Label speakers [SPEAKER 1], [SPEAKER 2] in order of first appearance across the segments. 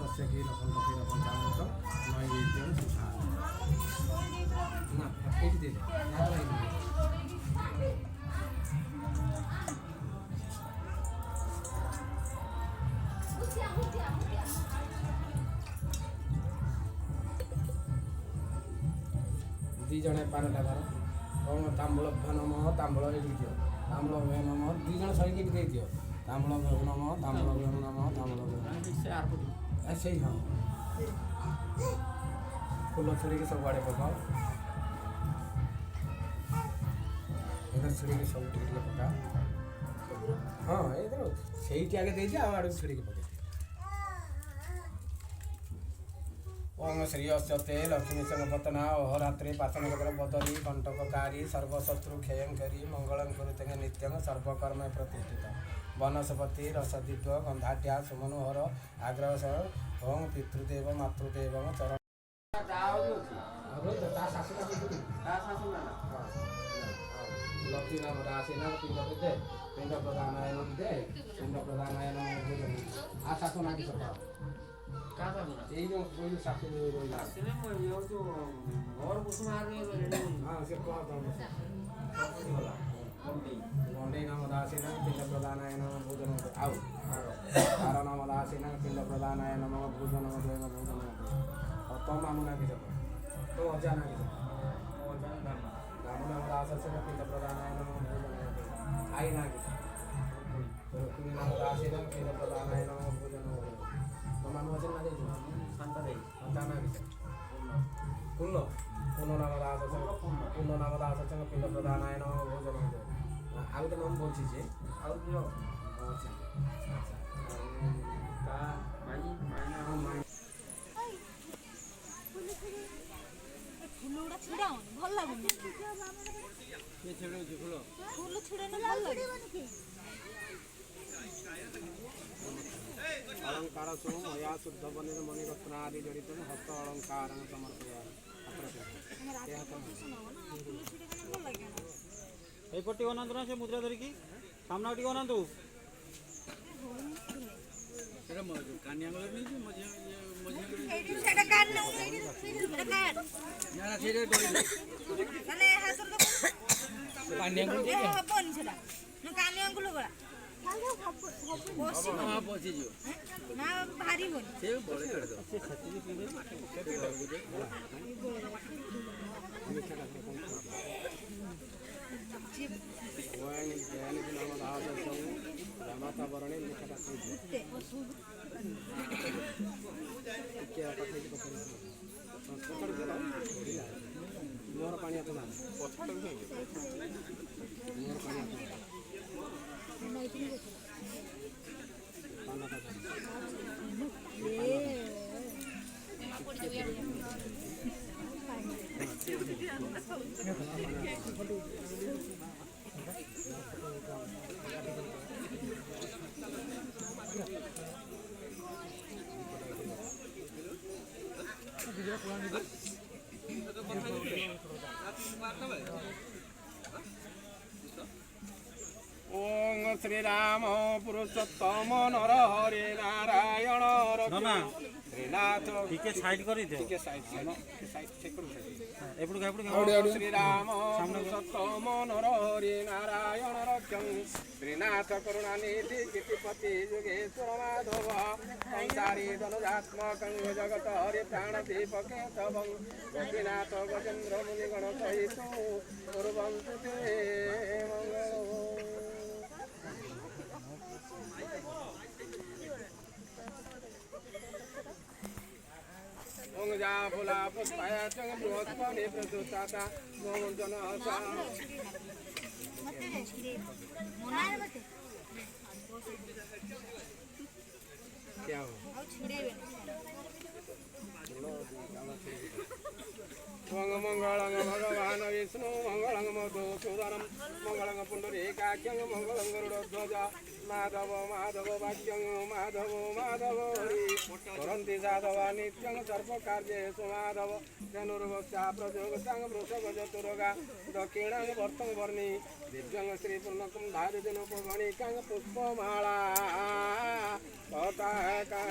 [SPEAKER 1] तस्य की लखनपतिर पंचामृत नैवेद्यम सुधा ना एटी दे दी जने पानटा धर कौन तांबूल नम तांबूल ये दियो तांबूल नम दी जन सही दे दियो तांबूल नम तांबूल नम तांबूल ऐसे ही हाँ फूल छुड़ी के सब आड़े पकाओ इधर छुड़ी के सब टिक पका हाँ इधर सही आगे दे दिया आड़े छुड़ी के पका ओम श्री अस्ते लक्ष्मी संगपतना अहोरात्रि पाचन बदरी कंटककारी सर्वशत्रु क्षयंकरी मंगलम कुरुते नित्यं सर्वकर्म प्रतिष्ठित वनस्पति रसदीप गंधाट्या सुमनोहर आग्रह ओम पितृदेव मातृदेव चरण लक्ष्मी नाम राशि पिंड प्रदानाय पिंड प्रदानाय आशा ना कि जो कोई साथी नहीं मैं ये जो और कुछ मार रहे हैं हां से को तो वाला गोंडी नाम दासेन पिंड प्रदानाय नमः भोजन आओ आर नाम दासेन पिंड प्रदानाय नमः भोजन देव भोजन तो मामुना के तो अजाना के नाम दासेन पिंड प्रदानाय नमः भोजन आई ना के तो कुनी नाम दासेन पिंड प्रदानाय नमः भोजन नाम वचन ना दे santali santana bisa kunno kunno nama dasa kunno nama dasa changa pinda pradhanaya nama bhojana nah aau to nam bolchi je aau jo acha ka mai na mai फूल छिड़ा भल लागुनी ये छिड़ो जे फूल छिड़े ना भल लागे अलंकार मया शुद्ध बने मणिरत्न आदि जड़ित हस्त अलंकार समर्पया पट्टी बनातु ना से मुद्रा धरिकी सामना टी बनातु भारी ओम श्री राम पुरुषोत्तम नर हरे नारायण श्रीनाथ ठीक साइड कर ठीक साइड श्री राम पुरुषोत्तम नर हरे नारायण रक्षं श्रीनाथ करुणानिधि कीर्तिपति योगेश्वर माधव संसारी धनुरात्मक जगत हरि प्राणदीप केशवं गोपीनाथ गजेन्द्र मुनिगण सहित कुर्वन्तु ते मंगलम् जा फुला पुष्पाया चंग बृहस्पति प्रदुताता गोमंतन आशा क्या हो मंगलंग भगवान विष्णु मंगलंग मधुसूदनम मंगलंग पुंडरीकाक्षं मंगलंग गरुड़ध्वज माधव माधव वाक्यं माधव माधव हरि करन्ति साधवा नित्यं सर्वकार्येषु माधव धनुर्वक्षा प्रयोगतां वृषभजतुरगा दक्षिणां वर्तं वर्णि दिव्यं श्रीपूर्णकं धारिजनोपगणिकां पुष्पमाला पताकां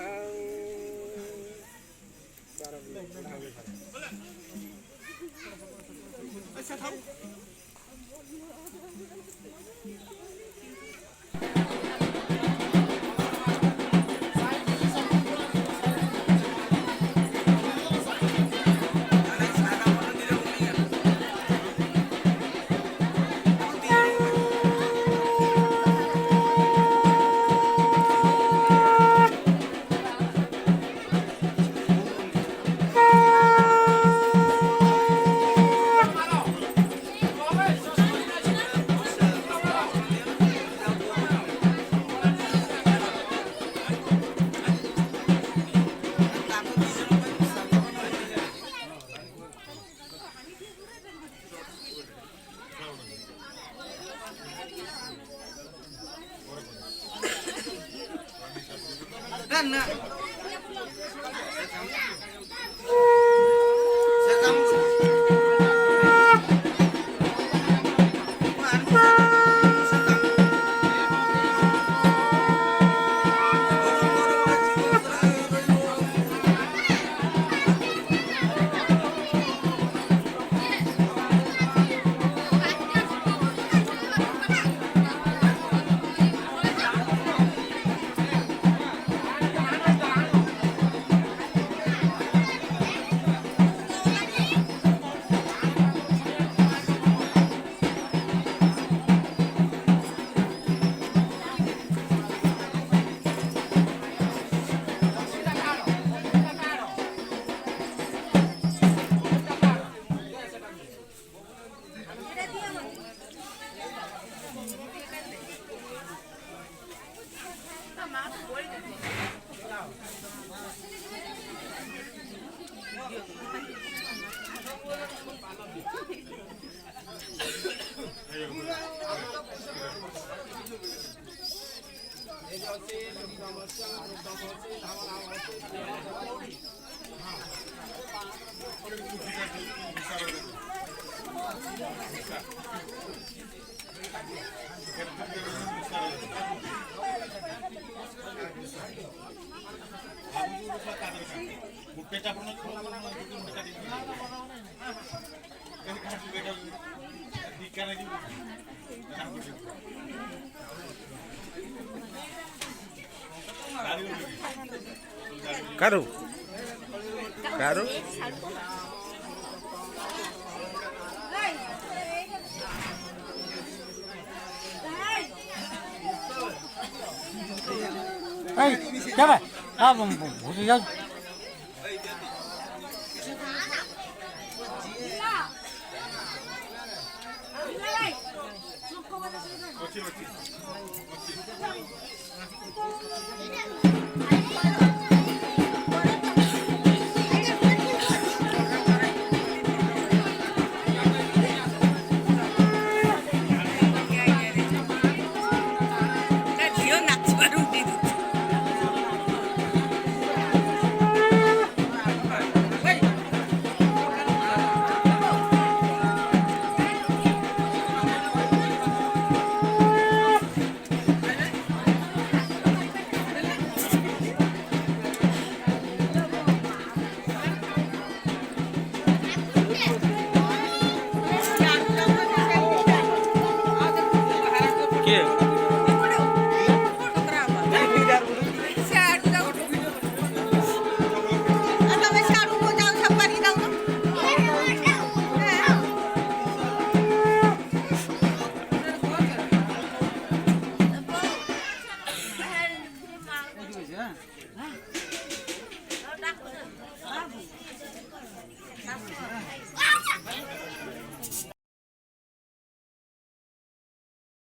[SPEAKER 2] Karu. Karu.
[SPEAKER 3] Hey, siapa? Ah, bukan ya.